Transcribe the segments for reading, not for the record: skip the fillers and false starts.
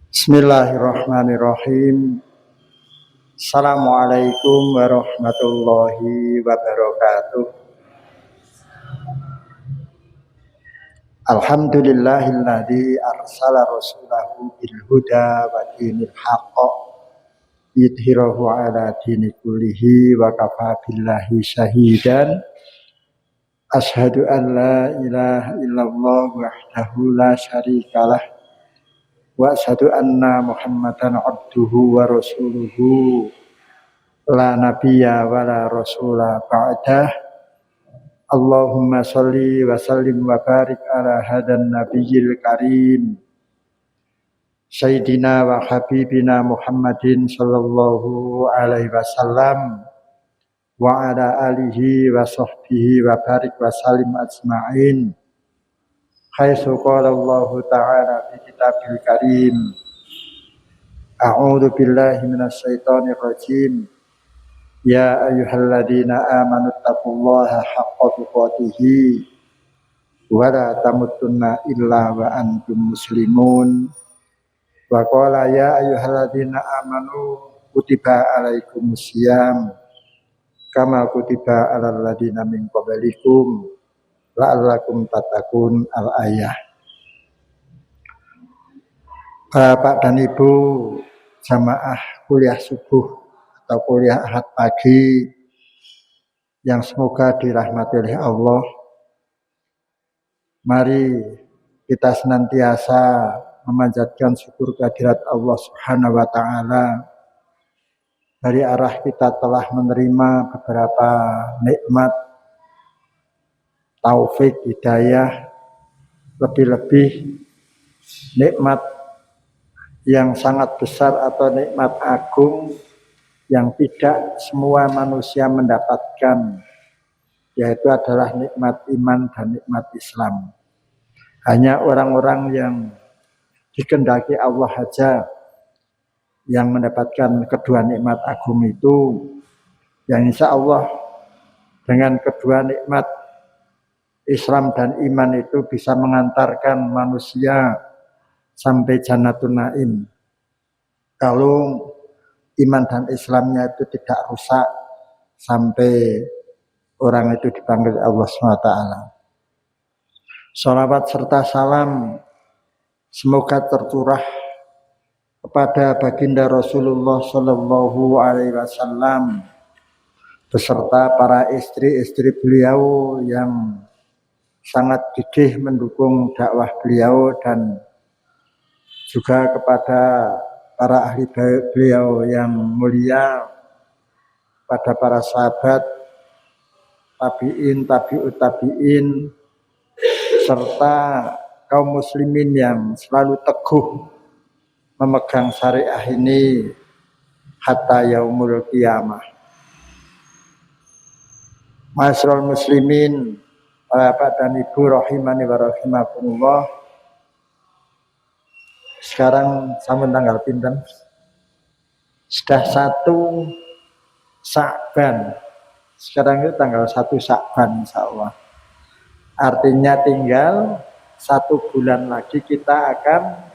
Bismillahirrahmanirrahim. Assalamualaikum warahmatullahi wabarakatuh. Alhamdulillahilladzi arsala rasulahu bil huda wa dinil haqq yudhhirahu ala dini kullihi wa kafa billahi syahidan. Asyhadu an la ilaha illallah wahdahu la syarikalah wa asyhadu anna Muhammadan abduhu wa rasuluhu la nabiyya wa la rasula ba'dah. Allahumma sholli wa sallim wa barik ala hadan nabiyil karim sayyidina wa habibina Muhammadin sallallahu alaihi wasallam wa ala alihi wa sahbihi wa barik wa salim ajma'in. Haitsu qala Allah ta'ala fi kitabil karim, a'udzu billahi minasy syaithanir rajim. Ya ayyuhalladzina amanu taqullaha haqqa tuqatih wa la tamutunna illa wa antum muslimun. Wa qala ya ayyuhalladzina amanu kutiba alaikumusiyam kama kutiba alal ladzina min qablikum la'allakum tattaqun. Al-ayah. Bapak dan Ibu jamaah kuliah subuh atau kuliah ahad pagi yang semoga dirahmati oleh Allah, mari kita senantiasa memanjatkan syukur kehadirat Allah Subhanahu wa taala. Dari arah kita telah menerima beberapa nikmat, taufik, hidayah, lebih-lebih nikmat yang sangat besar atau nikmat agung yang tidak semua manusia mendapatkan, yaitu adalah nikmat iman dan nikmat Islam. Hanya orang-orang yang dikehendaki Allah saja yang mendapatkan kedua nikmat agung itu, yang insya Allah dengan kedua nikmat Islam dan iman itu bisa mengantarkan manusia sampai Jannatun Naim. Kalau iman dan Islamnya itu tidak rusak sampai orang itu dipanggil Allah SWT. Sholawat serta salam semoga tercurah kepada baginda Rasulullah Sallallahu Alaihi Wasallam beserta para istri-istri beliau yang sangat gigih mendukung dakwah beliau, dan juga kepada para ahli beliau yang mulia, pada para sahabat, tabi'in, tabi'ut tabi'in, serta kaum muslimin yang selalu teguh memegang syariah ini hatta yaumul qiyamah. Ma'asyiral muslimin, Bapak dan Ibu rahimani wa rahimakumullah. Sekarang sampun tanggal pinten? Sudah 1 Sya'ban. Sekarang itu tanggal 1 Sya'ban insyaallah. Artinya tinggal 1 bulan lagi kita akan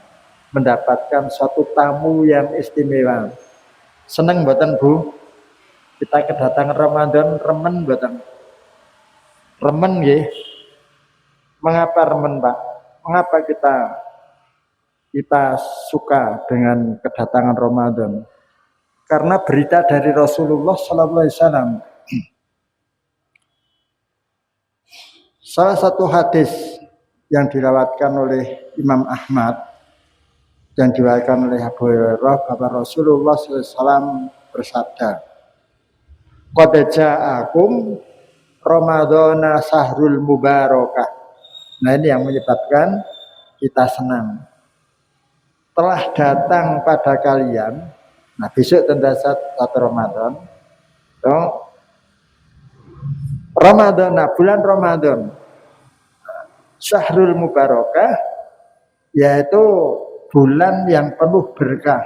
mendapatkan suatu tamu yang istimewa. Seneng mboten Bu? Kita kedatangan Ramadan, remen mboten? Remen nggih. Mengapa remen, Pak? Mengapa kita suka dengan kedatangan Ramadan? Karena berita dari Rasulullah sallallahu alaihi wasallam. Salah satu hadis yang diriwayatkan oleh Imam Ahmad dan diriwayatkan oleh Abu Hurairah bahwa Rasulullah SAW bersabda, "Qad ja'akum Ramadhana sahrul mubarakah." Nah, ini yang menyebabkan kita senang. Telah datang pada kalian, nah besok tanggal 1 Ramadan, Ramadan, bulan Ramadan, sahrul mubarakah, yaitu bulan yang penuh berkah.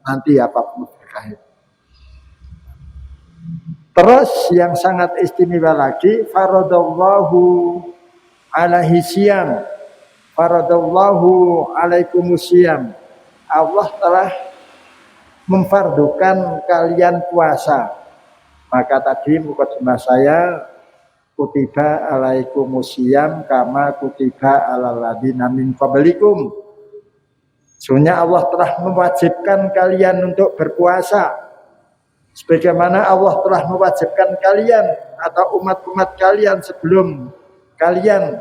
Nanti apa penuh berkah itu. Terus yang sangat istimewa lagi, faradallahu alaihi siyam faradallahu alaikumusiyam, Allah telah memfardukan kalian puasa. Maka tadi mukadimah saya, kutiba alaikumusiyam kama kutiba alal ladina min qablikum. Sebenarnya Allah telah mewajibkan kalian untuk berpuasa sebagaimana Allah telah mewajibkan kalian atau umat-umat kalian sebelum kalian.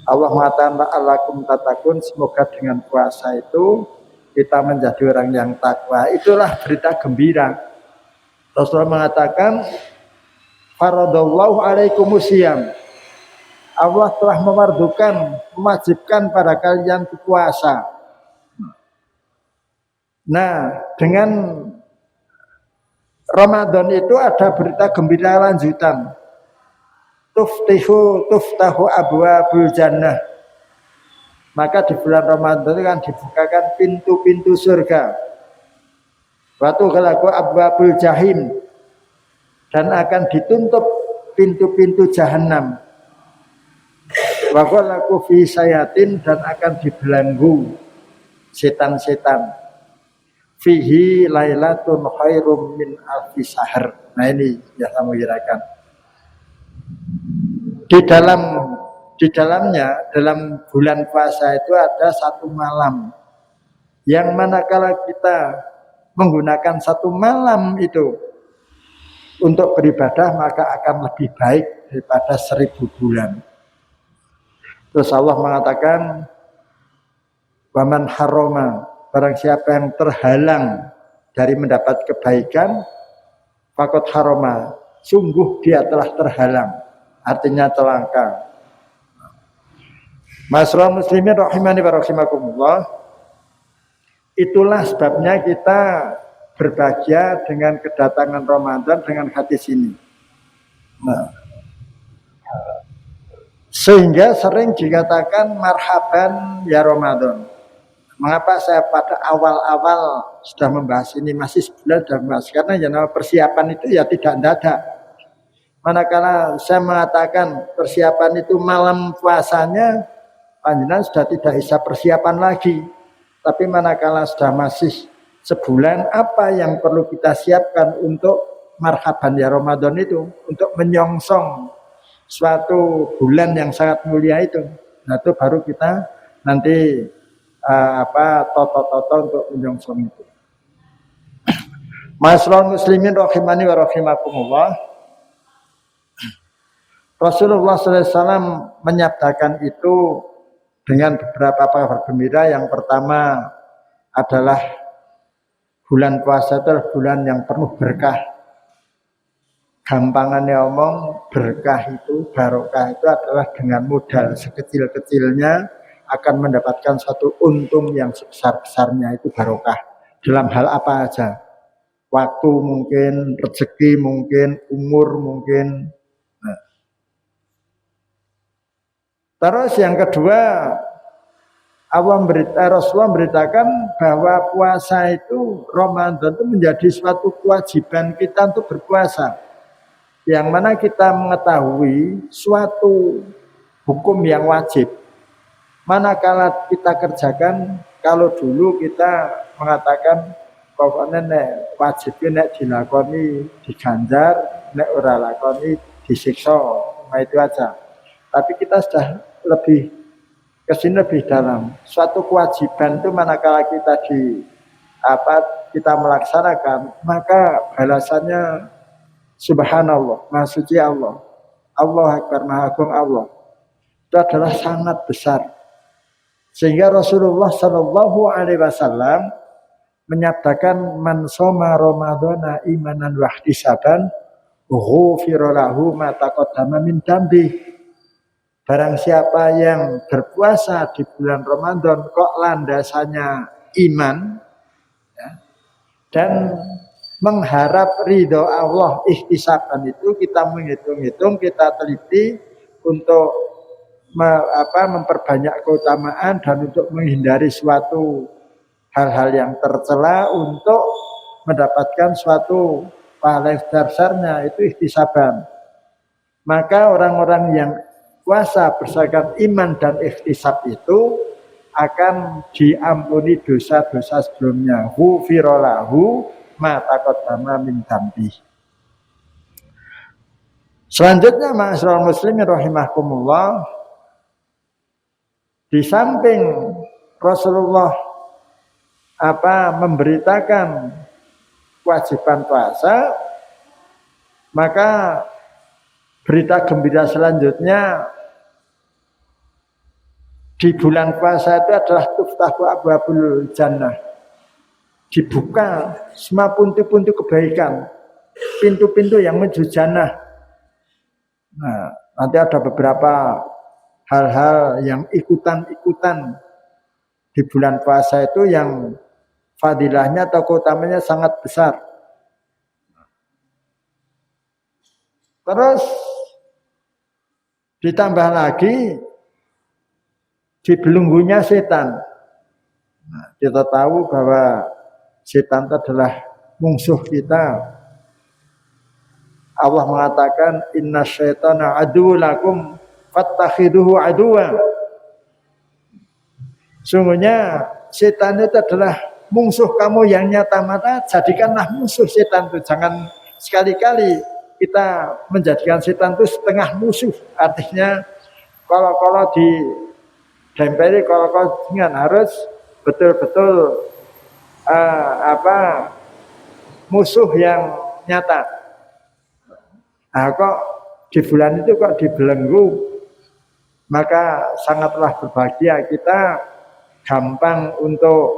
Allah mengatakan la'allakum tattaqun, semoga dengan puasa itu kita menjadi orang yang takwa. Itulah berita gembira. Rasulullah mengatakan faradallahu alaikumusiyam, Allah telah mewajibkan pada kalian puasa. Nah, dengan Ramadan itu ada berita gembira lanjutan. Tuftahu abwabul jannah. Maka di bulan Ramadan kan dibukakan pintu-pintu surga. Waktu kalaku abwabul jahim, dan akan ditutup pintu-pintu jahanam. Wa qalaku fi sayatin, dan akan dibelenggu setan-setan. Fihi lailatun khairum min alfi syahr. Nah ini yang saya mengira-kirakan. Di dalamnya, dalam bulan puasa itu ada satu malam yang manakala kita menggunakan satu malam itu untuk beribadah, maka akan lebih baik daripada 1000 bulan. Terus Allah mengatakan, waman haroma, barang siapa yang terhalang dari mendapat kebaikan, fakot haroma, sungguh dia telah terhalang, artinya celaka. Masyaallah muslimin rahimani wa rahimakumullah. Itulah sebabnya kita berbahagia dengan kedatangan Ramadan dengan hadis ini. Nah, sehingga sering dikatakan marhaban ya Ramadan. Mengapa saya pada awal-awal sudah membahas ini, masih sebulan sudah membahas? Karena yang namanya persiapan itu ya tidak mendadak. Manakala saya mengatakan persiapan itu malam puasanya, panjenengan sudah tidak bisa persiapan lagi. Tapi manakala sudah masih sebulan, apa yang perlu kita siapkan untuk marhaban ya Ramadan itu, untuk menyongsong suatu bulan yang sangat mulia itu. Nah itu baru kita nanti toto-toto untuk menyongsong itu. Masyaallah muslimin rahimani wa rahimakumullah. Rasulullah SAW menyabdakan itu dengan beberapa kabar gembira. Yang pertama adalah bulan puasa itu adalah bulan yang penuh berkah. Gampangannya omong, berkah itu, barokah itu adalah dengan modal sekecil-kecilnya akan mendapatkan suatu untung yang sebesar-besarnya, itu barokah. Dalam hal apa aja? Waktu mungkin, rezeki mungkin, umur mungkin. Nah. Terus yang kedua, Rasulullah memberitakan bahwa puasa itu, Ramadan itu menjadi suatu kewajiban kita untuk berpuasa. Yang mana kita mengetahui suatu hukum yang wajib. Manakala kita kerjakan, kalau dulu kita mengatakan pokoknya nek wajib nek dilakoni diganjar, nek ora lakoni disiksa, nah itu aja. Tapi kita sudah lebih kesini lebih dalam. Suatu kewajiban itu manakala kita kita melaksanakan, maka balasannya subhanallah, maha suci Allah, Allah Akbar, maha agung Allah. Itu adalah sangat besar. Sehingga Rasulullah Shallallahu Alaihi Wasallam menyatakan man soma Ramadhana imanan wahtisaban ghufira lahu ma taqaddama min dambi. Barang siapa yang berpuasa di bulan Ramadan kok landasannya iman ya, dan mengharap ridho Allah, ihtisaban itu kita menghitung-hitung, kita teliti untuk memperbanyak keutamaan dan untuk menghindari suatu hal-hal yang tercela untuk mendapatkan suatu pahala besarnya, itu ihtisaban. Maka orang-orang yang puasa berdasarkan iman dan ikhtisab itu akan diampuni dosa-dosa sebelumnya. Ghufiralahu ma taqaddama min dzambi. Selanjutnya ma'asyiral muslimin rahimakumullah, di samping Rasulullah memberitakan kewajiban puasa, maka berita gembira selanjutnya di bulan puasa itu adalah tuftahu abwabul jannah. Dibuka semua pintu-pintu kebaikan, pintu-pintu yang menuju jannah. Nah, nanti ada beberapa hal-hal yang ikutan-ikutan di bulan puasa itu yang fadilahnya atau keutamanya sangat besar. Terus ditambah lagi dibelenggunya setan. Nah, kita tahu bahwa setan itu adalah musuh kita. Allah mengatakan inna syaitana aduwwun lakum fattakhiduhu aduwwa. Sungguhnya setan itu adalah musuh kamu yang nyata mata, jadikanlah musuh setan itu. Jangan sekali-kali kita menjadikan setan itu setengah musuh. Artinya kalau ditempeli, kalau harus betul-betul musuh yang nyata. Nah, kok di bulan itu kok dibelenggu, maka sangatlah berbahagia kita, gampang untuk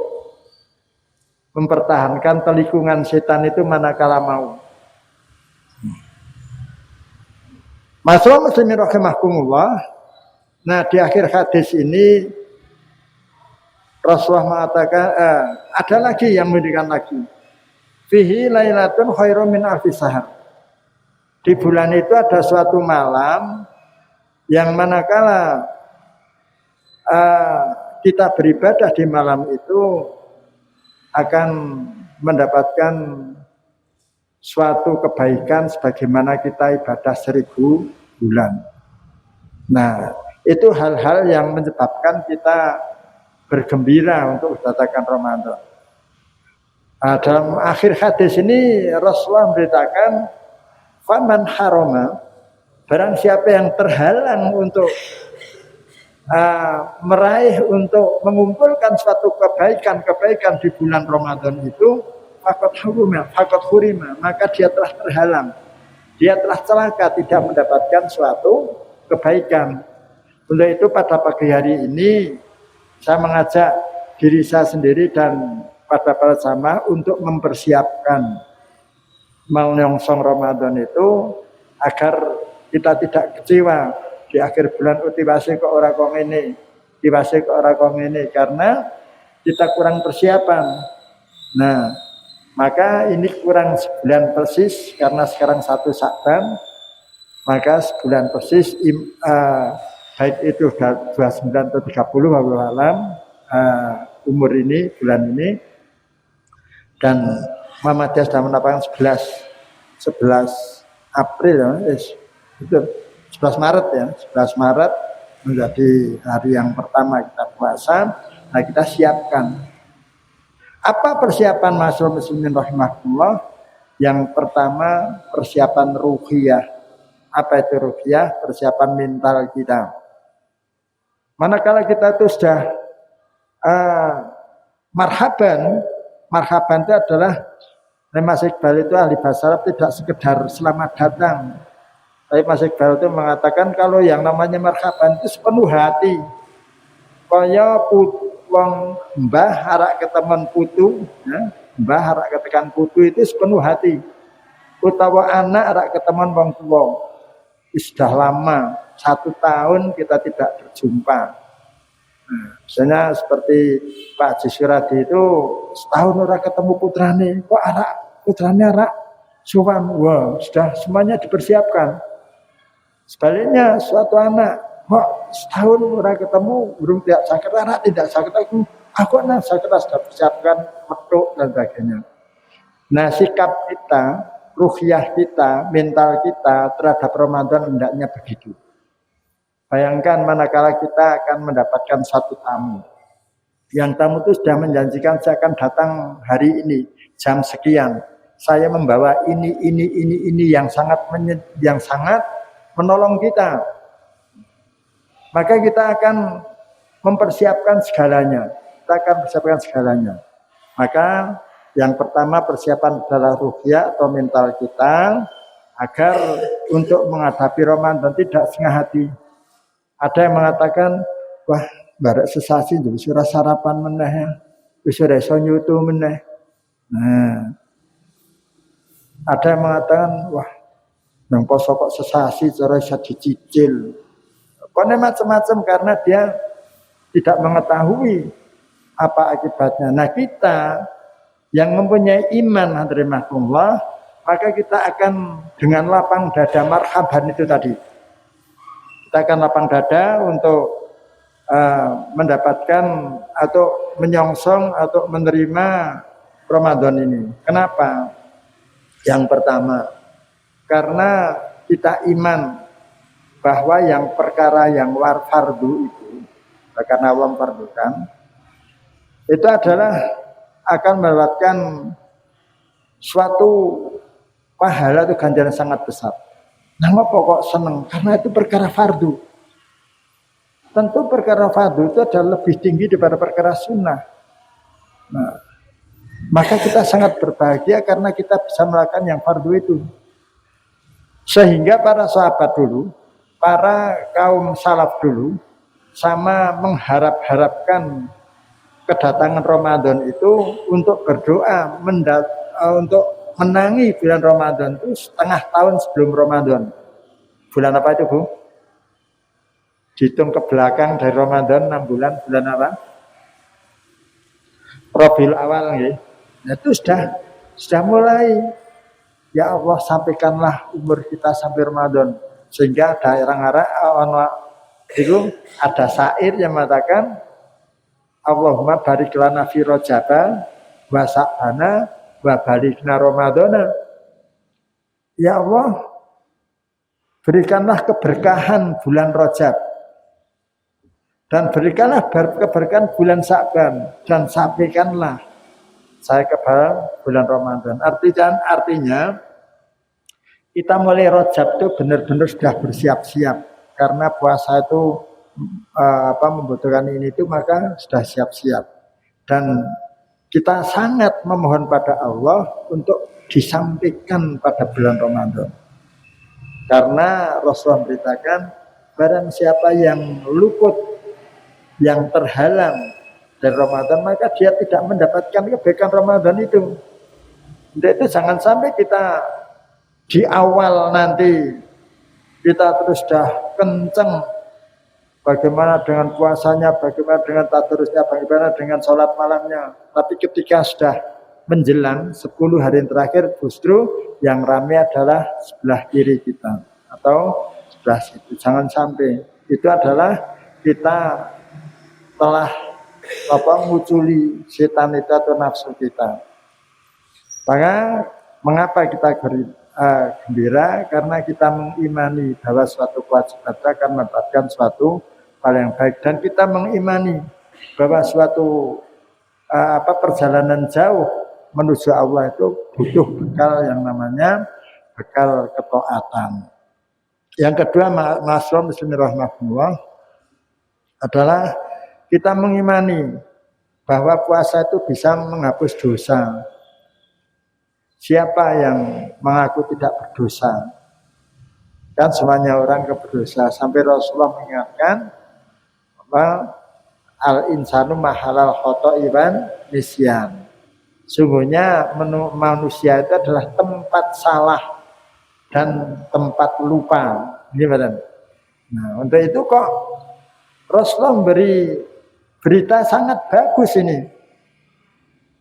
mempertahankan telikungan setan itu manakala mau. Masyaallah muslimin rahimakumullah. Nah, di akhir hadis ini Rasulullah mengatakan ada lagi yang memberikan lagi. Fihi lailatun khairum min alfi syahr. Di bulan itu ada suatu malam yang manakala kita beribadah di malam itu akan mendapatkan suatu kebaikan sebagaimana kita ibadah 1000 bulan. Nah, itu hal-hal yang menyebabkan kita bergembira untuk mendatangkan Ramadan. Nah, dalam akhir hadis ini Rasulullah memberitakan faman haroma, barang siapa yang terhalang untuk meraih, untuk mengumpulkan suatu kebaikan di bulan Ramadan itu, fakat hurima, maka dia telah terhalang, dia telah celaka, tidak mendapatkan suatu kebaikan. Untuk itu pada pagi hari ini saya mengajak diri saya sendiri dan pada para jamaah untuk mempersiapkan menyongsong Ramadan itu agar kita tidak kecewa di akhir bulan utiwase kok ora kok ngene, tiwase kok ora kok ngene, karena kita kurang persiapan. Nah, maka ini kurang sebulan persis karena sekarang 1 Sya'ban, maka sebulan persis baik itu 29 atau 30 wallahu alam umur ini, bulan ini, dan Muhammadiyah sudah menetapkan 11 April itu 11 Maret ya, 11 Maret menjadi hari yang pertama kita puasa. Nah, kita siapkan. Apa persiapan masyaallah muslimin rahimahullah? Yang pertama persiapan ruhiyah. Apa itu ruhiyah? Persiapan mental kita. Manakala kita itu sudah marhaban itu adalah Mas Iqbal itu ahli bahasa Arab, tidak sekedar selamat datang. Tapi Mas Iqbal itu mengatakan kalau yang namanya marhaban itu sepenuh hati. Kaya wong mbah arak ketemen putu, ya, mbah arak ketekan putu itu sepenuh hati. Utawa anak arak ketemen wong tua. Sudah lama, 1 tahun kita tidak berjumpa. Nah, misalnya seperti Pak Haji Suradi itu setahun orang ketemu putrane, kok arak putrane arak suwan, wah sudah semuanya dipersiapkan. Sebaliknya suatu anak kok setahun orang ketemu belum tidak sakit, anak tidak sakit, aku anak sakit, sudah persiapkan metuk dan sebagainya. Nah, sikap kita, ruhiyah kita, mental kita terhadap Ramadan hendaknya begitu. Bayangkan manakala kita akan mendapatkan satu tamu. Yang tamu itu sudah menjanjikan saya akan datang hari ini jam sekian. Saya membawa ini yang sangat menolong kita. Maka kita akan mempersiapkan segalanya. Maka yang pertama persiapan adalah ruhiyah atau mental kita agar untuk menghadapi Ramadan tidak setengah hati. Ada yang mengatakan, wah, barek sesasi jadi surah sarapan meneh ya. Wis ora iso nyutu meneh. Nah, ada yang mengatakan, wah, nang poso kok sesasi cara bisa dicicil. Pokoknya macam-macam karena dia tidak mengetahui apa akibatnya. Nah, kita yang mempunyai iman rahimahullah, maka kita akan dengan lapang dada marhaban itu tadi. Kita akan lapang dada untuk mendapatkan atau menyongsong atau menerima Ramadan ini. Kenapa? Yang pertama, karena kita iman bahwa yang perkara yang fardu itu, karena Allah memfardukan, itu adalah akan mendapatkan suatu pahala itu ganjaran sangat besar. Nama pokok seneng karena itu perkara fardu. Tentu perkara fardu itu adalah lebih tinggi daripada perkara sunnah. Nah, maka kita sangat berbahagia karena kita bisa melakukan yang fardu itu. Sehingga para sahabat dulu, para kaum salaf dulu, sama mengharap-harapkan kedatangan Ramadan itu untuk berdoa, untuk menangi bulan Ramadan itu setengah tahun sebelum Ramadan. Bulan apa itu, Bu? Dihitung ke belakang dari Ramadan 6 bulan, bulan apa? Rabiul Awal ya. Itu sudah mulai. Ya Allah, sampaikanlah umur kita sampai Ramadan. Sehingga ada itu ada syair yang mengatakan Allahumma barik lana fi Rajaba wa sa'bana wa balikna Ramadana. Ya Allah, berikanlah keberkahan bulan Rajab dan berikanlah keberkahan bulan Sa'ban dan sampaikanlah saya ke bulan Ramadan. Artinya kita mulai Rajab itu benar-benar sudah bersiap-siap karena puasa itu membutuhkan ini itu, maka sudah siap-siap dan kita sangat memohon pada Allah untuk disampaikan pada bulan Ramadan karena Rasulullah beritakan barang siapa yang luput, yang terhalang dari Ramadan, maka dia tidak mendapatkan kebaikan Ramadan itu. Jadi itu jangan sampai kita di awal nanti kita terus dah kenceng bagaimana dengan puasanya, bagaimana dengan tadarusnya, bagaimana dengan sholat malamnya. Tapi ketika sudah menjelang 10 hari terakhir, justru yang ramai adalah sebelah kiri kita atau sebelah situ. Jangan sampai itu adalah kita telah nguculi setan itu atau nafsu kita. Maka mengapa kita gembira? Karena kita mengimani bahwa suatu kewajiban akan mendapatkan suatu hal yang baik dan kita mengimani bahwa suatu perjalanan jauh menuju Allah itu butuh bekal yang namanya bekal ketaatan. Yang kedua, Ma'asyiral muslimin rahimahullah, adalah kita mengimani bahwa puasa itu bisa menghapus dosa. Siapa yang mengaku tidak berdosa? Kan semuanya orang berdosa. Sampai Rasulullah mengingatkan al-insanu mahalal khoto'i wan nisyan. Sungguhnya manusia itu adalah tempat salah dan tempat lupa. Nah, untuk itu kok Rasulullah memberi berita sangat bagus ini.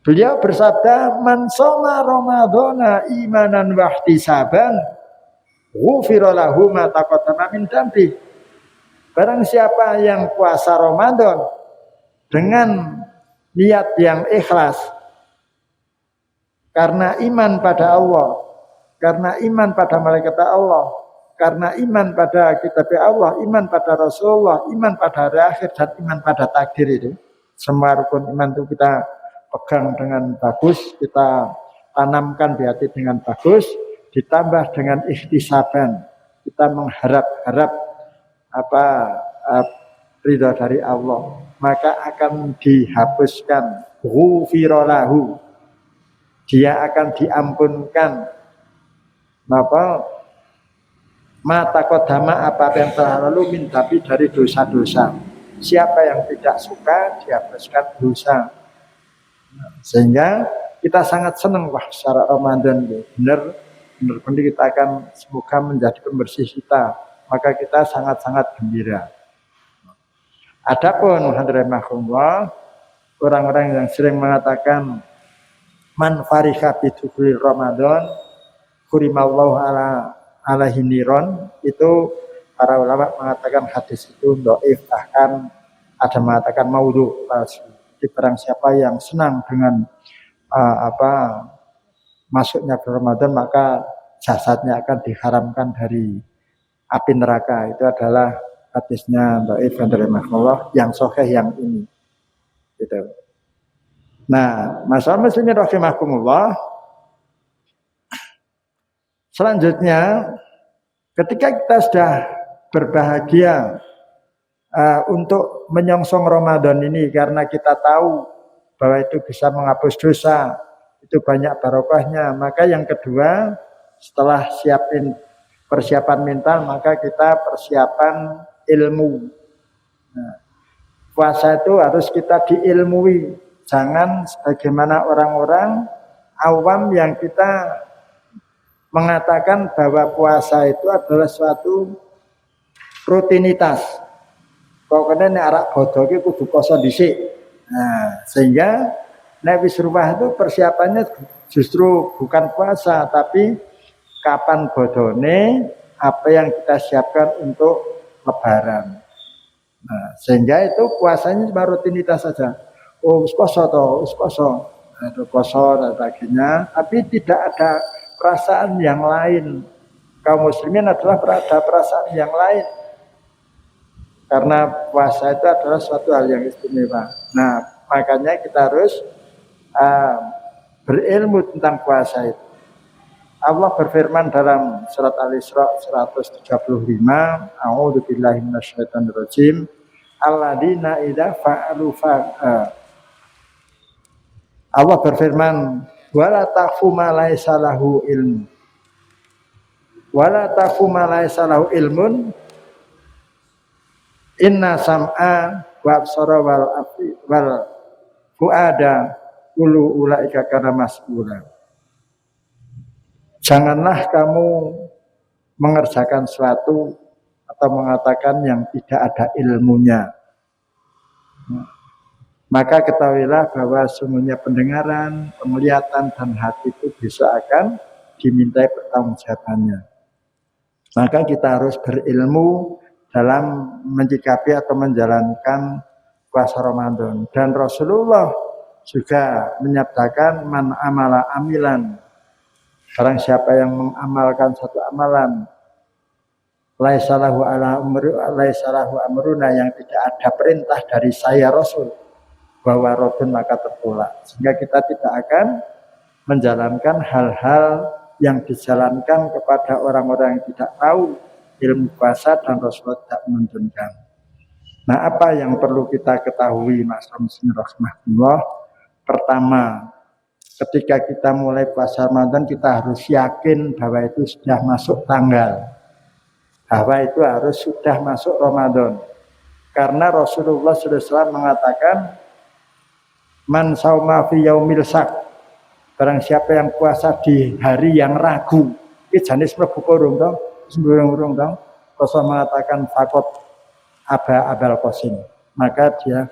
Beliau bersabda, "Man shoma Ramadhana imanan wa ihtisaban, ghufira lahu ma taqaddama min dambi." Barang siapa yang puasa Ramadan dengan niat yang ikhlas karena iman pada Allah, karena iman pada malaikat Allah, karena iman pada kitab Allah, iman pada Rasulullah, iman pada hari akhir, dan iman pada takdir itu. Semua rukun iman itu kita pegang dengan bagus, kita tanamkan di hati dengan bagus, ditambah dengan ikhtisaban. Kita mengharap-harap ridha dari Allah, maka akan dihapuskan ghufiralahu, dia akan diampunkan mata kodama apa yang telah lalu min tapi dari dosa-dosa. Siapa yang tidak suka dihapuskan dosa. Sehingga kita sangat senang wah secara Ramadan benar kita akan semoga menjadi pembersih kita, maka kita sangat-sangat gembira. Adapun hadirahumullah, orang-orang yang sering mengatakan man farika bidukhuli Ramadan kurimallahu ala hiniron, itu para ulama mengatakan hadis itu dhaif, bahkan ada mengatakan maudhu, palsu. Jadi barang siapa yang senang dengan masuknya bulan Ramadan, maka jasadnya akan diharamkan dari api neraka. Itu adalah hadisnya dhaif dari Allah, yang sahih yang ini. Gitu. Nah, masalah muslimin rahimakumullah. Selanjutnya, ketika kita sudah berbahagia untuk menyongsong Ramadan ini karena kita tahu bahwa itu bisa menghapus dosa, itu banyak barokahnya, maka yang kedua, setelah persiapan mental, maka kita persiapan ilmu. Nah, puasa itu harus kita diilmui, jangan sebagaimana orang-orang awam yang kita mengatakan bahwa puasa itu adalah suatu rutinitas. Pokoknya nek arak bodoh iki kudu poso dhisik. Nah, sehingga nek wis rumah itu persiapannya justru bukan puasa, tapi kapan bodone, apa yang kita siapkan untuk lebaran. Nah, sehingga itu puasanya cuma rutinitas saja. Oh, wis poso to, wis poso. Ada poso dan sebagainya, tapi tidak ada perasaan yang lain. Kaum muslimin adalah ada perasaan yang lain, karena puasa itu adalah suatu hal yang istimewa. Nah, makanya kita harus berilmu tentang puasa itu. Allah berfirman dalam surat Al-Isra 135, A'udzubillahi minasyaitonirrajim, alladzina idza fa'alu Allah berfirman, wala taqfu ma laisa lahu ilmu. Wala taqfu ma laisa lahu ilmun. Inna sam'a wa absara wal fuada kullu ulaika kana mas'ula. Janganlah kamu mengerjakan sesuatu atau mengatakan yang tidak ada ilmunya. Maka ketahuilah bahwa sungguhnya pendengaran, penglihatan, dan hati itu bisa akan dimintai pertanggungjawabannya. Maka kita harus berilmu dalam menyikapi atau menjalankan puasa Ramadan. Dan Rasulullah juga menyabdakan man amala amilan. Barang siapa yang mengamalkan satu amalan, laisalahu amruna, yang tidak ada perintah dari saya Rasul, bahwa rodun maka tertolak. Sehingga kita tidak akan menjalankan hal-hal yang dijalankan kepada orang-orang yang tidak tahu ilmu puasa dan Rasulullah tidak menuntunkan. Nah, apa yang perlu kita ketahui, Masyaallah muslimin rahmatullah? Pertama, ketika kita mulai puasa Ramadan, kita harus yakin bahwa itu sudah masuk tanggal, bahwa itu harus sudah masuk Ramadan. Karena Rasulullah SAW mengatakan, man sauma fi yaumil sak, barang siapa yang puasa di hari yang ragu, iki jenis mlebu kurung to, semburung to, Rasul mengatakan fakot abal qasim, maka dia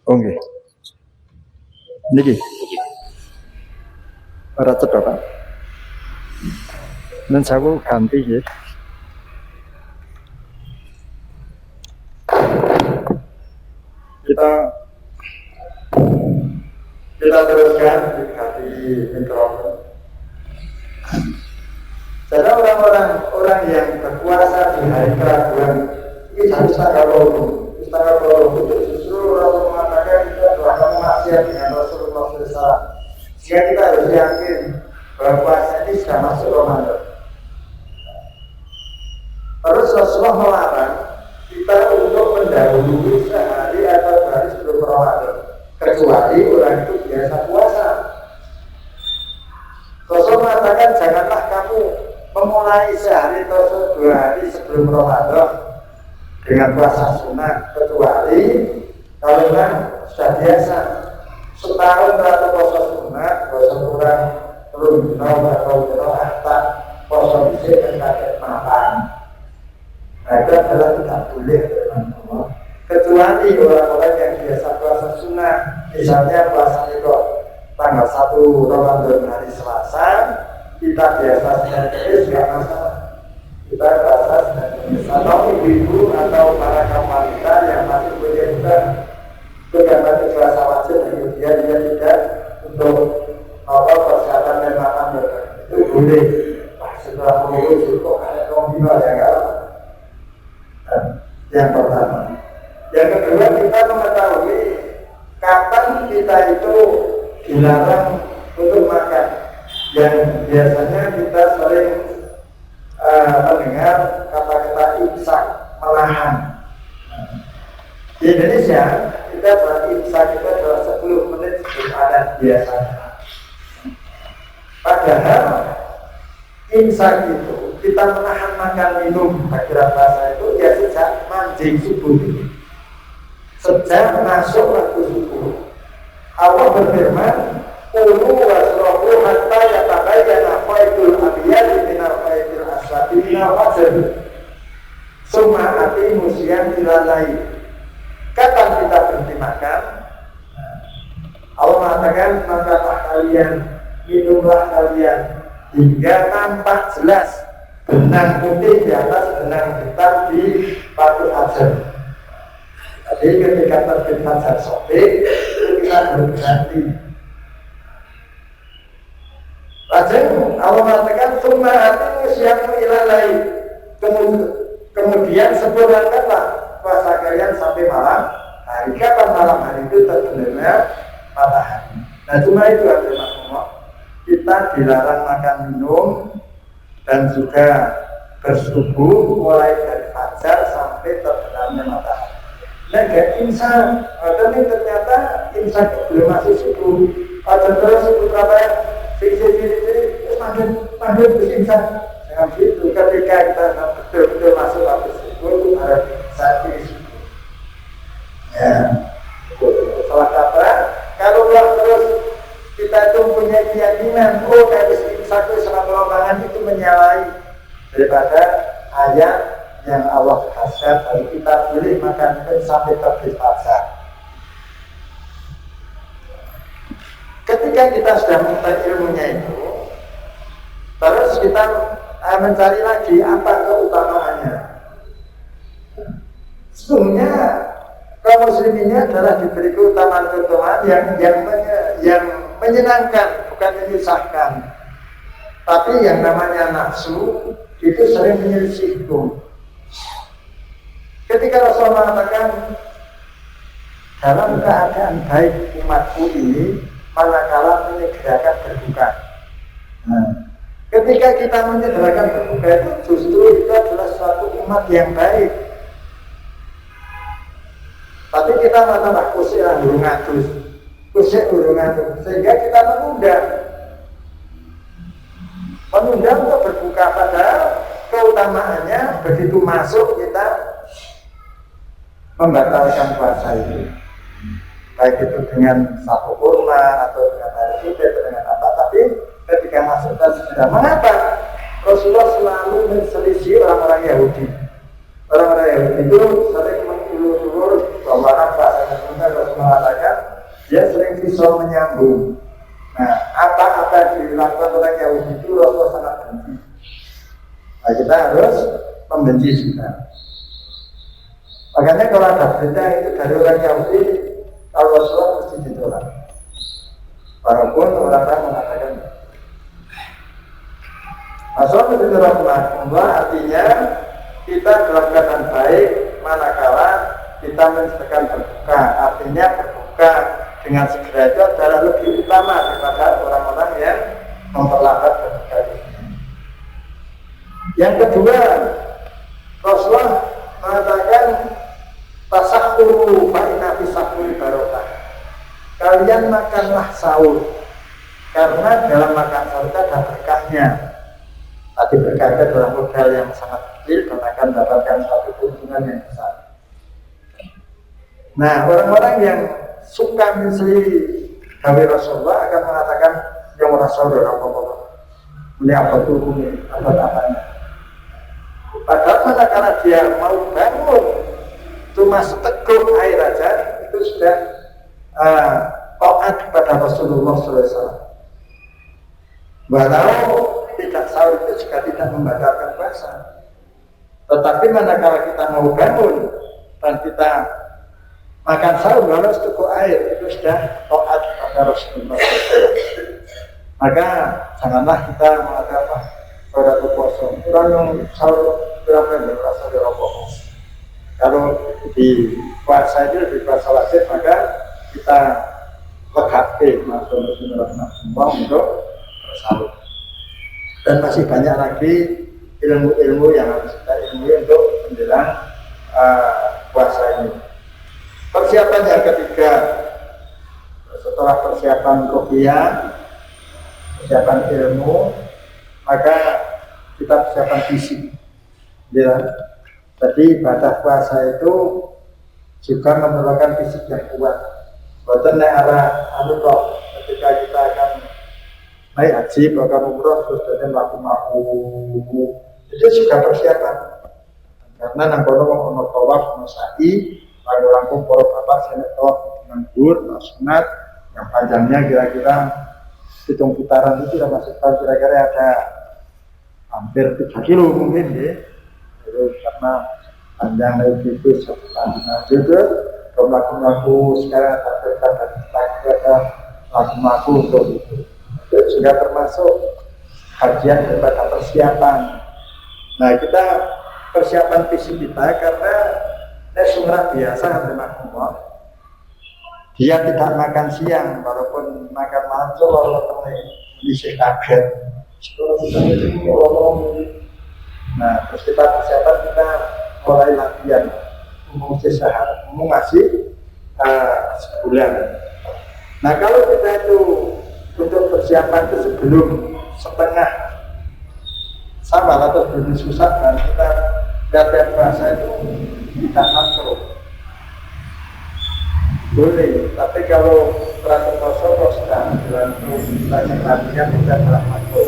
nggih. Niki. Ora cedhak, Pak. Men sawu ganti nggih. Kita teruskan di mikrofon. Jadi orang orang yang berpuasa di hari keraguan ini harus tanggal itu justru Rasul mengatakan itu adalah kemaksiatan dengan Rasulullah SAW. Sehingga kita harus yakin bahwa puasa ini sudah masuk Ramadan. Terus Rasulullah melarang kita untuk mendahului sehari atau 2 hari sebelum Ramadan, kecuali orang itu biasa puasa. Rasul mengatakan janganlah kamu memulai sehari atau 2 hari sebelum Ramadan dengan puasa sunnah, kecuali kalau sudah biasa setahun atau puasa sunnah, puasa kurang turun atau tak puasa bisa dan kakek makan. Nah itu adalah tidak boleh teman-teman, kecuali orang-orang yang biasa puasa sunnah, misalnya puasa itu tanggal 1 Ramadan hari Selasa, kita biasa Senin Kemis tidak masalah. Kita puasa Senin Kemis. Atau ibu-ibu atau para kaum wanita yang masih berkegiatan kegiatan puasa wajib, dia tidak untuk persiapan dan makan itu boleh. Setelah mengurus kok ada kombinasi yang enggak. Yang pertama. Yang kedua, kita mengetahui kapan kita itu dilarang untuk makan. Yang biasanya kita sering mendengar kata-kata imsak, menahan. Di Indonesia kita imsak itu adalah 10 menit sebelum adan biasanya. Padahal imsak itu kita menahan makan minum bagi puasa itu ya sejak mancing subuh, sejak masuk waktu subuh. Allah berfirman, "Qulu wasrabu hatta yatabayyana khaytul abyad minal khaytil aswad minal fajr. Summa atimu siyam ilal lail." Kapan kita berhenti makan? Allah mengatakan, "Makanlah kalian, minumlah kalian hingga nampak jelas benang putih di atas benang hitam di waktu fajar." Jadi ketika terbit fajar sore itu kita berganti. Allah mengatakan summa atimu syiamu ilal lail. Kemudian sempurnakanlah puasa kalian sampai malam hari. Kapan malam hari itu terbenamnya matahari. Nah cuma itu adalah kita dilarang makan minum dan juga bersubuh mulai dari fajar sampai terbenamnya matahari. Nah, insan, tapi ternyata insan belum masih subuh. Fajar terus subuh kata fiksi terus makin insan. Dengan itu ketika kita betul-betul masuk waktu subuh itu harus saat ini subuh. Ya, salah kata kalau terus kita itu punya keyakinan, dari imsak itu selama Ramadan itu menyalahi daripada ayat yang Allah tegaskan bahwa kita boleh makan sampai terbit fajar. Ketika kita sudah mengetahui ilmunya itu, terus kita mencari lagi apa keutamaannya. Sesungguhnya kaum muslimin ini adalah diberi keutamaan yang menyenangkan, bukan menyusahkan. Tapi yang namanya nafsu itu sering menyelisih hukum. Ketika Rasulullah mengatakan dalam keadaan baik umatku ini manakala menyegerakan berbuka. Nah, ketika kita menyegerakan berbuka itu justru itu adalah suatu umat yang baik. Tapi kita malah kusik urung ngatus, sehingga kita menunda untuk berbuka, padahal keutamaannya begitu masuk kita membatalkan puasa itu, baik itu dengan satu kurma atau dengan hari sudah dengan apa. Tapi ketika masuk dan sudah, mengapa Rasulullah selalu menselisih orang-orang Yahudi? Orang-orang Yahudi itu sering mengulur-ulur bahwa puasa yang Rasulullah mengatakan dia sering pisau menyambung. Nah, apa-apa yang dilakukan orang Yahudi itu Rasulullah sangat benci. Nah, kita harus membenci juga. Makanya kalau ada berita itu dari orang Yahudi, kalau Rasulullah mesti ditolak. Walaupun orang-orang mengatakan. Assalamualaikum artinya kita dalam keadaan baik manakala kita menyelesaikan berbuka. Artinya berbuka dengan segera itu adalah lebih utama daripada orang-orang yang memperlambat berbuka. Yang kedua, Rasulullah mengatakan tasahuru fa'inna fi sahuri barokah. Kalian makanlah sahur karena dalam makan sahur itu ada berkahnya. Tadi berkahnya dalam modal yang sangat kecil dan akan mendapatkan satu keuntungan yang besar. Nah, orang-orang yang suka misli dari Rasulullah akan mengatakan yang Rasulullah apa-apa. Ini apa tuh ini? Apa-apanya? Padahal manakala dia mau bangun cuma seteguk air aja itu sudah taat kepada Rasulullah SAW. Walau tidak sahur itu juga tidak membatalkan puasa. Tetapi manakala kita mau bangun dan kita makan sahur walau seteguk air itu sudah taat kepada Rasulullah SAW. Maka janganlah kita mengatakan pada puasa orang yang sahur berapa yang berasa dirokok. Kalau di puasa itu di puasa wajib maka kita legati masuk semua untuk bersahur. Dan masih banyak lagi ilmu-ilmu yang harus kita ilmui untuk menjelang puasa ini. Persiapan yang ketiga, setelah persiapan rupiah, persiapan ilmu, maka kita persiapan fisik. Ya. Jadi ibadah puasa itu juga memerlukan fisik yang kuat. Bukan arah kok ketika kita akan naik haji, bahkan umroh terus jadi melaku-melaku itu juga persiapan. Karena nangkono mau tawaf masai, langkung para bapak saya tawaf dengan gur, sunat yang panjangnya kira-kira hitung putaran itu sudah masuk kira-kira ada hampir 3 kilo mungkin ya. Itu karena panjang itu sepanjang juga melaku sekarang ada melaku untuk itu juga termasuk kajian daripada persiapan. Nah kita persiapan fisik kita karena sumrah biasa Allah. Dia tidak makan siang walaupun makan malam walaupun bisa kaget. Nah, terus kita persiapan kita mulai latihan umum sehari, umum masih sebulan. Nah, kalau kita itu untuk persiapan itu sebelum setengah sama atau sebelum susah dan kita latihan puasa itu tidak makro. Boleh, tapi kalau teratur kosong sudah dalam latihan kita adalah makro.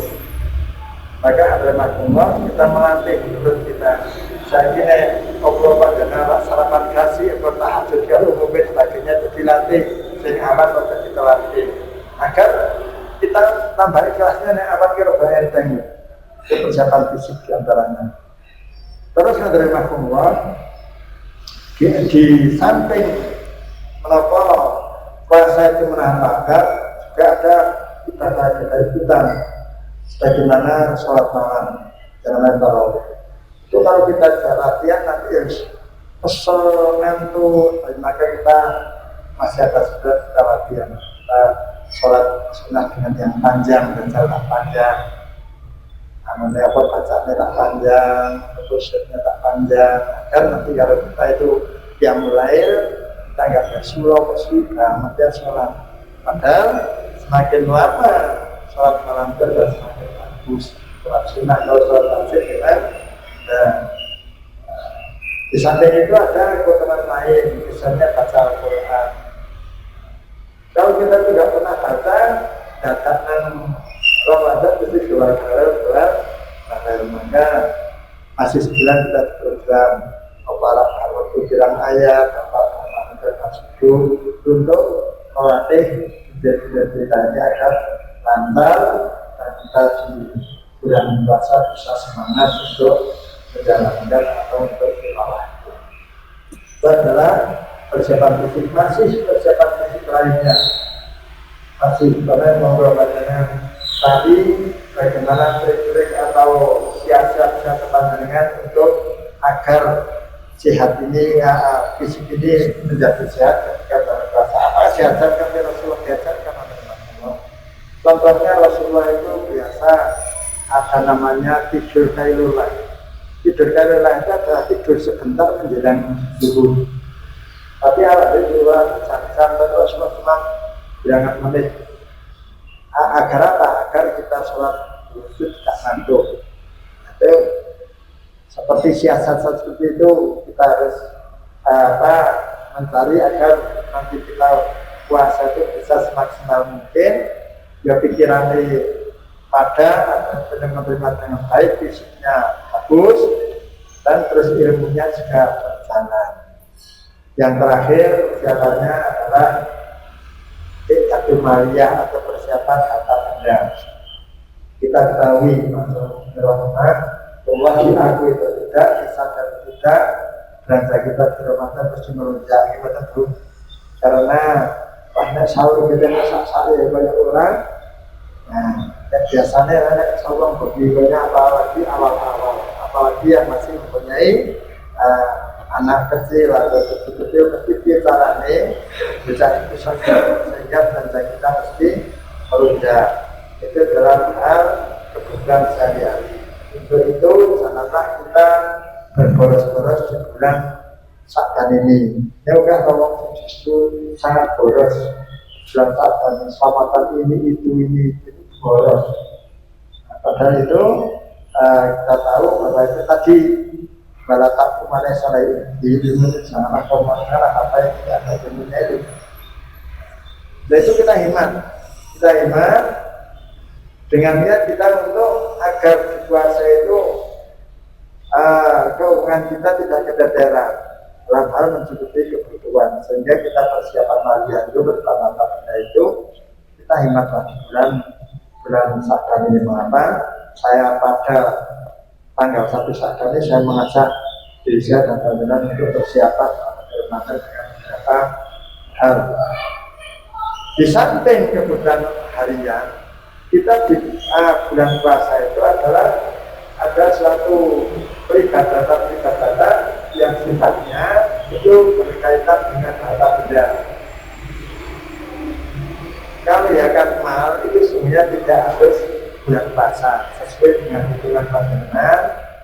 Maka ada makmumah kita melatih menurut kita. Saya kira obrol pada nama sarapan kasih, bertahajud kalau umumnya sebagainya itu dilatih sehingga aman untuk kita latih. Agar kita tambah ikhlasnya nih aman kira bayar tengah. Itu persiapan fisik diantaranya. Terus dari makmumah di samping melakukan puasa itu menahan lapar juga ada ibadah-ibadah bagaimana sholat malam, jangan tarawih. Itu kalau kita latihan nanti harus kesel ngantuk, maka kita masih ada sudah kita latihan. Kita sholat sunnah dengan yang panjang dan jalan panjang. Namun apa bacaannya tak panjang, terusnya tak panjang. Agar nanti kalau kita itu yang mulai kita nggak bersulau kesulitan, nanti sholat. Padahal semakin lama sholat malam itu adalah semakin bagus. Sholat sunnah kalau sholat wajib kan. Dan di samping itu ada keutamaan lain, misalnya baca Al-Quran. Kalau kita tidak pernah baca, datang Ramadan mesti keluar-keluar, maka masih 9 kita program kepala waktu bilang ayat, apa subuh untuk melatih ceritanya agar lancar dan kita di bulan puasa bisa semangat untuk menjalankan atau untuk tilawah. Itu adalah persiapan fisik. Masih persiapan fisik lainnya masih karena mengobrolkan tadi bagaimana trik-trik atau siasat panjenengan untuk agar sehat ini, fisik ini menjadi sehat ketika berpuasa. Apa siasat kami Rasulullah diajarkan oleh Rasulullah? Contohnya Rasulullah itu biasa ada namanya tidur kailullah. Tidur kailullah itu adalah tidur sebentar menjelang subuh. Tapi awal itu sampai Rasulullah cuma jangan menit. Agar apa? Agar kita sholat wudhu tidak ngantuk. Itu seperti siasat seperti itu kita harus mencari agar nanti kita puasa itu bisa semaksimal mungkin. Ya pikirannya pada menerima dengan baik, fisiknya bagus, dan terus ilmunya juga berjalan. Yang terakhir persiapannya adalah Iqatul Maliyah atau persiapan harta benda. Kita ketahui masuk Ramadan, Allah diakui itu tidak, disadar tidak, belanja kita di Ramadan pasti melonjak. Kita tentu karena pada sahur kita masak sahur banyak orang. Nah, dan biasanya anak sahur lebih banyak apalagi awal-awal, apalagi yang masih mempunyai anak kecil atau kecil mesti caranya bisa itu saja sehingga belanja kita mesti melunjak. Itu dalam hal kebutuhan sehari-hari. Untuk itu janganlah kita berboros-boros di bulan Sya'ban ini. Ya udah kalau justru sangat boros bulan Sya'ban, selamatan ini itu boros. Nah, padahal itu kita tahu bahwa itu tadi balatak kumane salai di ilmu sangat komentar apa yang tidak ada ilmunya itu. Dan itu kita hemat dengan niat kita untuk agar di puasa itu keuangan kita tidak keteteran dalam hal mencukupi kebutuhan, sehingga kita persiapan maliyah itu pertama-tama itu kita hematlah di bulan Sya'ban ini. Mengapa saya pada tanggal 1 Sya'ban ini saya mengajak diri saya dan teman-teman untuk persiapan Ramadan dengan beberapa hal. Di samping kebutuhan harian, kita di bulan puasa itu adalah ada suatu peribadatan yang sifatnya itu berkaitan dengan harta benda. Kalau zakat mal itu sebenarnya tidak harus bulan puasa, sesuai dengan hitungan panjenengan,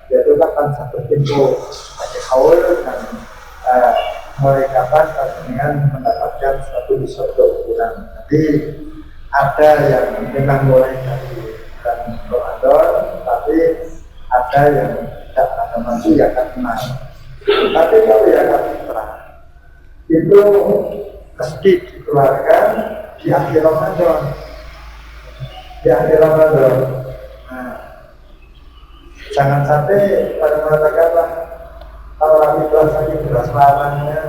yaitu kapan satu pintu pakai haul dan mulai kapan panjenengan mendapatkan satu ukuran. Jadi ada yang memang mulai dari bulan Ramadan, tapi ada yang tidak ada masuk zakat mal. Tapi kalau zakat fitrah itu mesti dikeluarkan di akhir Ramadan. Nah, jangan sampai pada mengatakanlah kalau lagi puasa ini beras lawannya,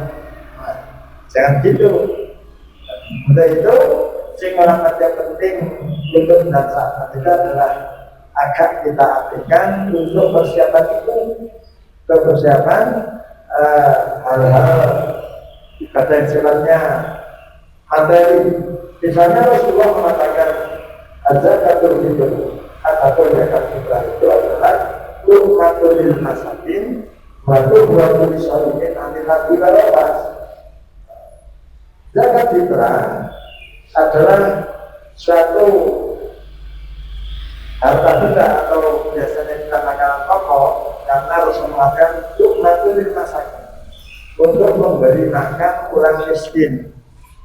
jangan gitu. Untuk itu, orang yang penting untuk melaksanakan itu adalah agak kita artikan untuk persiapan itu, persiapan hal-hal ibadah yang sifatnya materi. Misalnya Rasulullah mengatakan zakatul fitr atau zakat fitrah itu adalah lumatul masakin wa tu'watul syari'in anil lepas. Zakat fitrah adalah suatu harta benda atau biasanya kita makanan pokok, karena Rasulullah mengatakan lumatul masakin, untuk memberi makan orang miskin.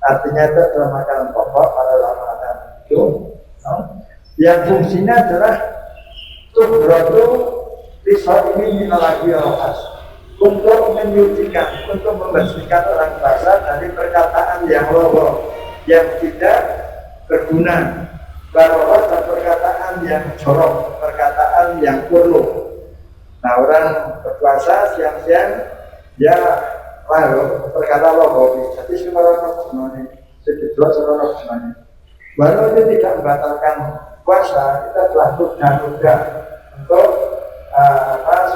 Artinya itu adalah makanan pokok pada Ramadan itu, yang fungsinya adalah tuhratu pisau ini minalagi rohas, untuk menyucikan, untuk membersihkan orang puasa dari perkataan yang logo, yang tidak berguna, barohas dan perkataan yang jorok, perkataan yang buruk. Nah, orang berpuasa siang-siang ya lalu berkata logo, jadi semua orang semuanya sedikit seluruh semuanya. Walau itu tidak membatalkan puasa, kita telah tunda untuk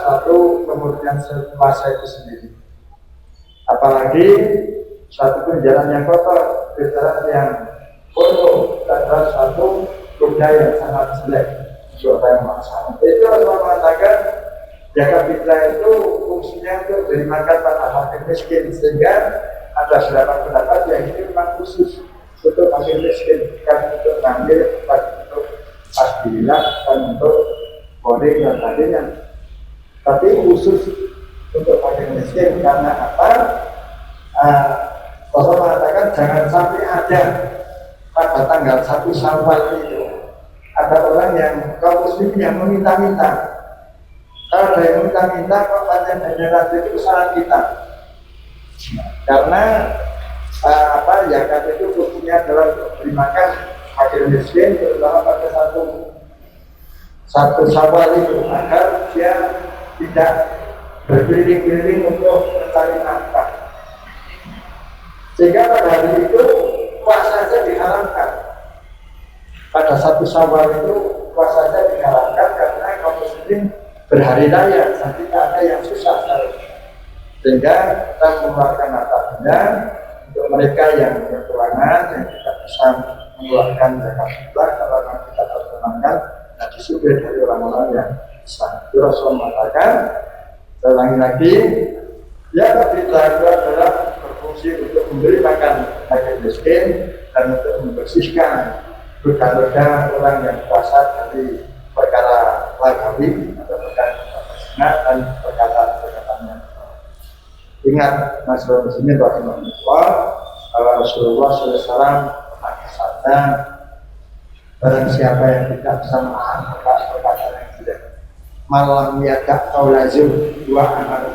suatu kemudian puasa itu sendiri. Apalagi suatu perjalanan yang kotor, perjalanan yang kotor adalah suatu kuda yang sangat jelek. suatu yang masalah. Itu Rasulullah mengatakan zakat fitrah itu fungsinya untuk beri makan pada fakir miskin, sehingga ada beberapa pendapat yang ini memang khusus untuk fakir miskin, bukan untuk ngambil, bukan untuk tasbilah, bukan untuk boring dan sebagainya, tapi khusus untuk fakir miskin. Karena apa? Rasul mengatakan jangan sampai ada pada tanggal 1 Syawal itu ada orang yang kaum muslimin yang meminta-minta. Kalau ada yang minta-minta, kok panjang dan itu kesalahan kita. Karena zakat itu fungsinya adalah untuk beri makan fakir miskin, terutama pada satu Syawal itu, agar dia tidak berkeliling-keliling untuk mencari nafkah. Sehingga pada hari itu puasa saja diharamkan. Pada 1 Syawal itu puasa saja diharamkan karena kaum muslimin berhari raya, dan tidak ada yang susah sekali. Sehingga kita mengeluarkan harta benda untuk mereka yang berkekurangan, yang tidak bisa mengeluarkan zakat fitrah, kalau kita perkenankan, nah disubir dari orang-orang yang bisa. Itu Rasul mengatakan, saya ulangi lagi, zakat fitrah itu adalah berfungsi untuk memberi makan fakir miskin dan untuk membersihkan luka-luka orang yang puasa dari perkara lagawi atau perkara zina dan perkataan-perkataannya. Ingat masalah muslimin rahimahullah, Rasulullah SAW pernah bersabda, barang siapa yang tidak bisa menahan perkataan yang tidak, malam yadak kaulazim dua amal.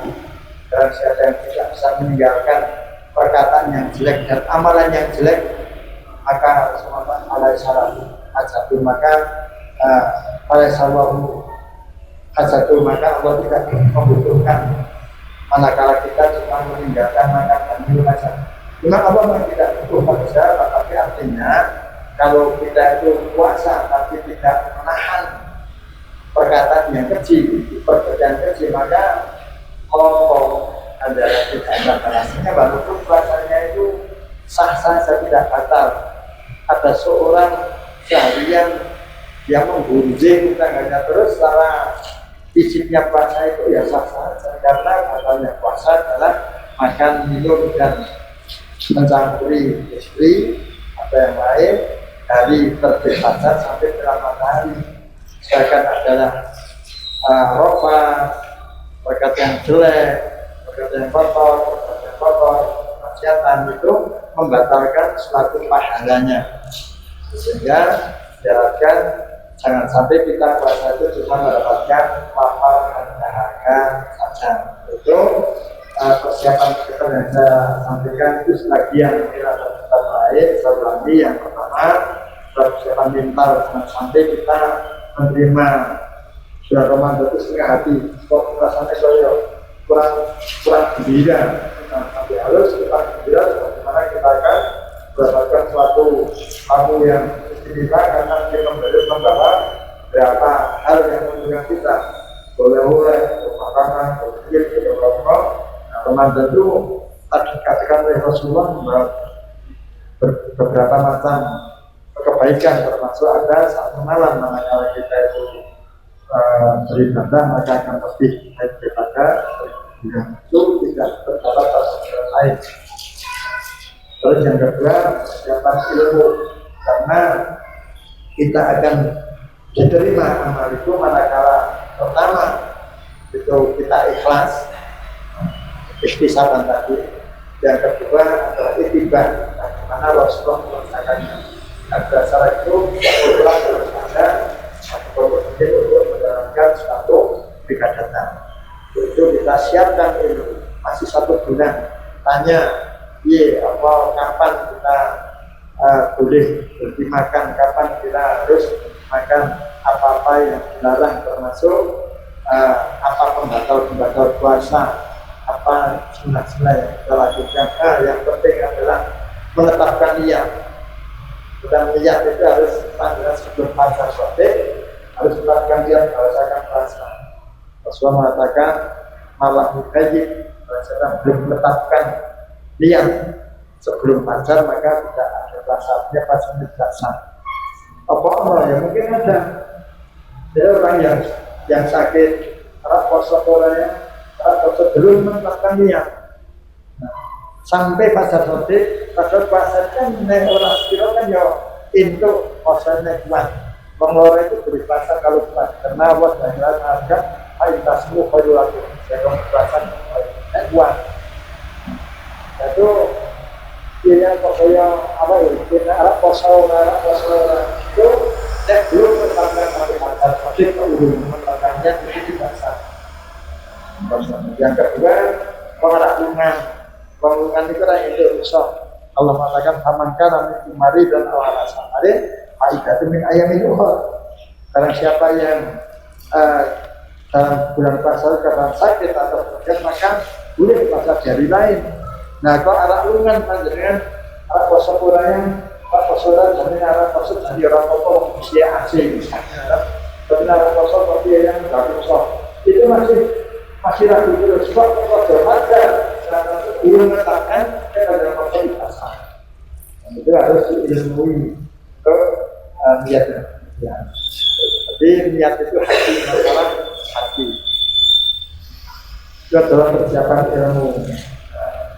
Barang siapa yang tidak bisa meninggalkan perkataan yang jelek dan amalan yang jelek, maka Rasulullah SAW maka maka Allah tidak membutuhkan manakala kita cuma meninggalkan makan dan minum saja. Memang Allah memang tidak butuh manusia, tapi artinya kalau kita itu puasa tapi tidak menahan perkataan yang keji, perkataan keji, maka kelompok antara kita dan rasanya, walaupun puasanya itu sah-sah saja tidak batal. Ada seorang seharian yang menggunjing tangannya terus, secara fisiknya puasa itu ya sah-sah saja, karena batalnya puasa adalah makan, minum, dan mencampuri istri atau yang lain dari terbit fajar sampai terang matahari. Sedangkan adalah rofa, perkata yang jelek, perkata yang kotor, maksiatan itu membatalkan suatu pahalanya. Sehingga diharapkan jangan sampai kita puasa itu cuma mendapatkan lapar dan dahaga saja. Itu persiapan kita yang saya sampaikan itu sebagian, mungkin ada tempat lain. Saya ulangi, yang pertama persiapan mental, jangan sampai kita menerima sudah Ramadan itu setengah hati, kok rasanya saya kurang gembira. Nanti harus kita gembira bagaimana kita akan mendapatkan suatu tamu yang istimewa, karena dia membawa beberapa hal yang menguntungkan kita, boleh-boleh, makanan, berpikir, berpikir. Nah, Ramadan itu tadi dikatakan oleh Rasulullah membawa beberapa macam kebaikan, termasuk ada satu malam manakala kita itu beribadah, maka akan lebih baik daripada yang itu tidak terdapat persoalan lain. Terus yang kedua, persiapan ilmu, karena kita akan diterima amal itu manakala pertama itu kita ikhlas, ikhtisaban tadi. Yang kedua adalah ittiba, karena Rasulullah mengatakannya. Dasar itu kebetulan harus ada berpikir untuk menjalankan suatu ibadatan. Itu kita siapkan ilmu, masih 1 bulan. Tanya, kapan kita boleh berhenti makan, kapan kita harus makan, apa-apa yang dilarang, termasuk apa pembatal puasa, apa sunnah-sunnah yang kita lakukan. Yang penting adalah menetapkan niat. Dan niat itu harus sebelum puasa sore, harus melakukan niat merasakan puasa. Rasulullah mengatakan malah mukajib, sedang belum menetapkan niat sebelum fajar, maka tidak ada puasanya, pasti tidak sah. Apa ya mungkin ada Jadi orang yang sakit, orang poso orangnya, orang poso belum menetapkan niat. Nah, sampai pasar sodik, pasar kan neng orang kira kan ya itu pasarnya kuat. Pengelola itu berpuasa kalau kuat, karena Allah dan harga kualitas itu perlu lagi. Jadi berpuasa kuat. Itu dia pokoknya apa ya? Kita arah poso itu saya belum menetapkan pasar sodik, belum menetapkannya itu di pasar. Yang kedua, pengarahungan itu adalah itu rusak. Allah mengatakan amankan kami mari dan awal samarin aidat demi ayam itu. Karena siapa yang dalam bulan puasa karena sakit atau sakit maka boleh puasa dari lain. Nah kalau arah lungan panjenengan arah puasa kurangnya pak puasa dan arah puasa dari orang kotor usia asing misalnya. Tapi arah puasa tapi yang nggak rusak itu masih ragu terus sebab kalau ada belum menetapkan ada apa di pasar. Itu harus diilmui ke niatnya. Ya. Jadi niat itu hati, masalah hati. Itu adalah persiapan ilmu.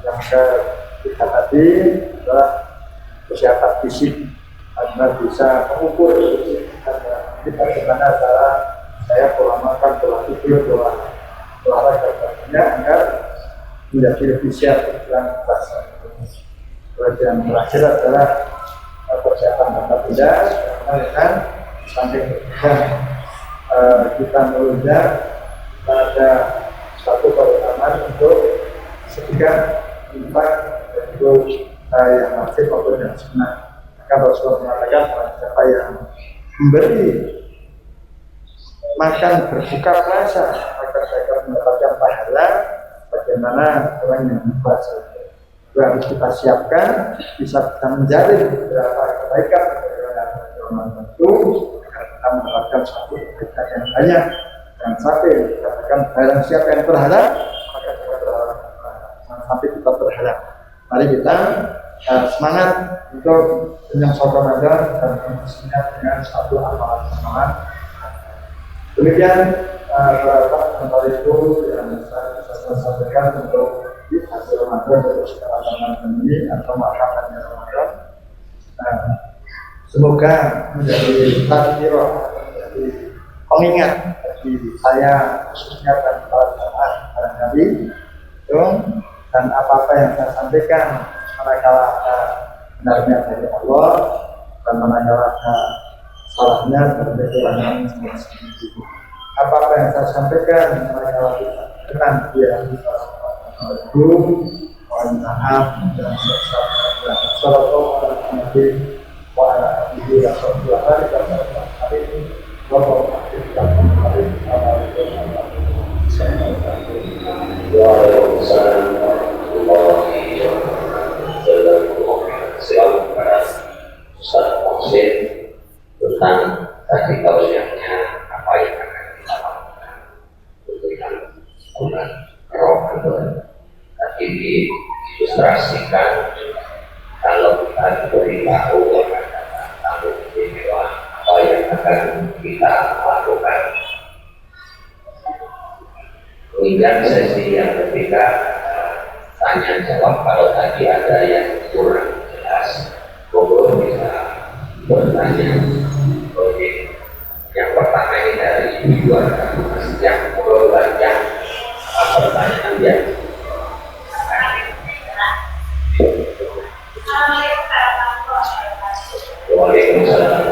Yang ketiga tadi adalah persiapan fisik agar bisa mengukur fisik. Bagaimana cara saya pola makan, pola tidur, pola olahraga agar menjadi lebih siap dalam puasa. Terus yang terakhir adalah persiapan mata benda, karena sampai kita melunjak pada satu pertama untuk sedikit infak untuk yang wajib maupun yang sunnah. Maka Rasulullah mengatakan siapa yang memberi makan berbuka puasa maka saya akan mendapatkan pahala bagaimana orang yang berpuasa. Itu harus kita siapkan, bisa kita menjalin beberapa kebaikan Ramadan itu agar kita mendapatkan suatu kebaikan yang banyak. Dan sampai dikatakan barang siapa yang berharap maka kita berharap. Sampai kita berharap. Mari kita semangat untuk menyambut Ramadan dan mengisinya dengan suatu amalan-amalan. Demikian beberapa itu yang saya sampaikan untuk di hasil Ramadan terus Ramadan ini atau makanan Ramadan. Semoga menjadi tadbirah, menjadi pengingat bagi saya khususnya dan para jamaah barangkali dan apa-apa yang saya sampaikan manakala benarnya dari Allah dan manakala salahnya dari kekurangan apa yang saya sampaikan manakala kita dengan dia mohon maaf dan sallallahu alaihi selalu pada Ustaz Mohsin tentang tadi tausiahnya apa yang akan kita lakukan untuk bulan Ramadan. Tadi diilustrasikan kalau kita diberitahu akan tamu istimewa apa yang akan kita lakukan. Kemudian sesi yang ketiga tanya jawab. Kalau tadi ada yang kurang jelas, monggo bisa bertanya. Oke, yang pertama ini dari dua yang monggo banyak pertanyaan yang Waalaikumsalam.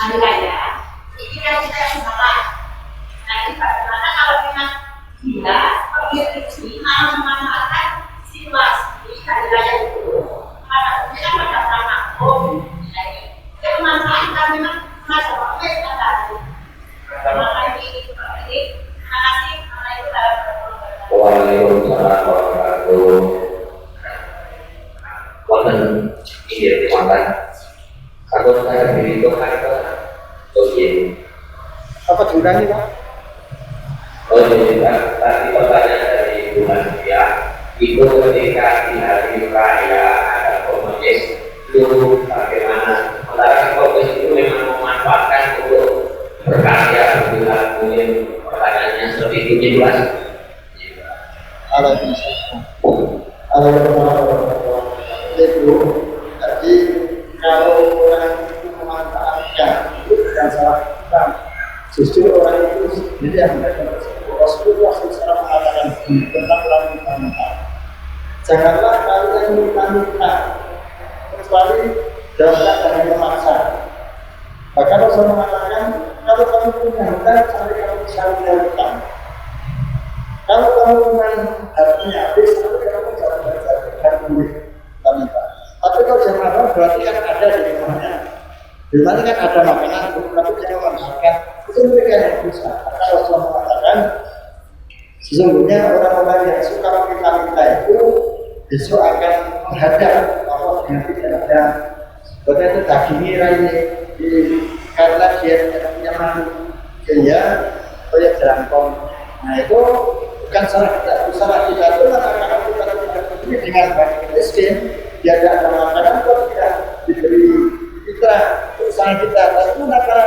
Hari raya, ini kan kita semangat. Nanti bagaimana kalau memang kita memiliki memanfaatkan situasi hari raya itu, maka kita pada sama jadi memanfaatkan memang masa waktu yang kita tahu. Maka ini terima kasih karena itu dalam berkata. Waalaikumsalam warahmatullahi wabarakatuh. Ini terima kalau saya diri itu kan oke. Apa diulangi Pak? Oh iya, tadi pertanyaan dari Bu Nadia itu ketika di hari raya ada komunis itu bagaimana antara komunis itu memang memanfaatkan untuk berkarya bila mungkin pertanyaannya seperti itu jelas. Kalau itu jadi kalau orang itu memanfaatkan itu bukan salah kita, justru orang itu sendiri yang melakukan. Rasulullah SAW mengatakan tentang orang minta-minta, janganlah kalian minta-minta kecuali dalam keadaan yang memaksa. Bahkan Rasul mengatakan kalau kamu punya hutang, sampai kamu bisa hutang. Kalau kamu punya hartanya habis, sampai kamu bisa belajar duit minta. Tapi kalau jamaah berarti kan ada di rumahnya. Di mana kan ada makanan, tapi jangan makan. Itu mereka yang bisa. Karena Rasul mengatakan sesungguhnya orang-orang yang suka meminta-minta itu besok akan menghadap Allah dengan tidak ada. Sebetulnya itu dagingnya lainnya karena dia tidak punya malu, dia kayak jerangkong. Nah itu bukan salah kita, itu salah kita itu karena kita tidak begini dengan baik miskin, dia tidak ada makanan, kalau tidak diberi kita, usaha kita, tapi karena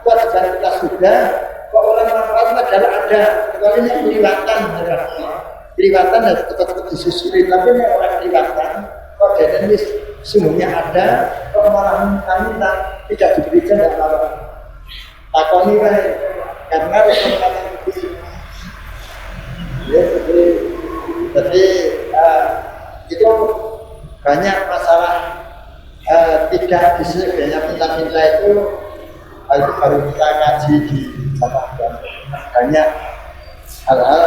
kewajiban kita sudah, kok orang manfaat adalah ada, kalau ini kelihatan, kelihatan dan tetap disusuri, tapi ini orang kelihatan, kok jadi ini sungguhnya ada, kok malah minta tidak diberikan dan malah takoni baik, karena rekomendasi itu. Ya, jadi itu banyak masalah tidak disedianya minta-minta itu baru kita kaji di sana dan banyak hal-hal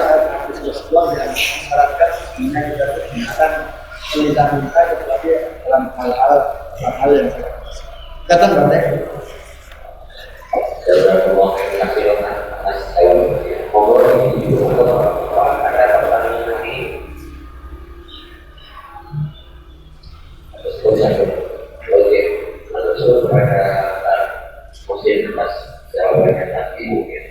Rasulullah yang mensyaratkan sebenarnya kita kebenaran minta-minta kecuali dalam hal-hal yang kata boleh. Kepada musim pas jawabannya nanti mungkin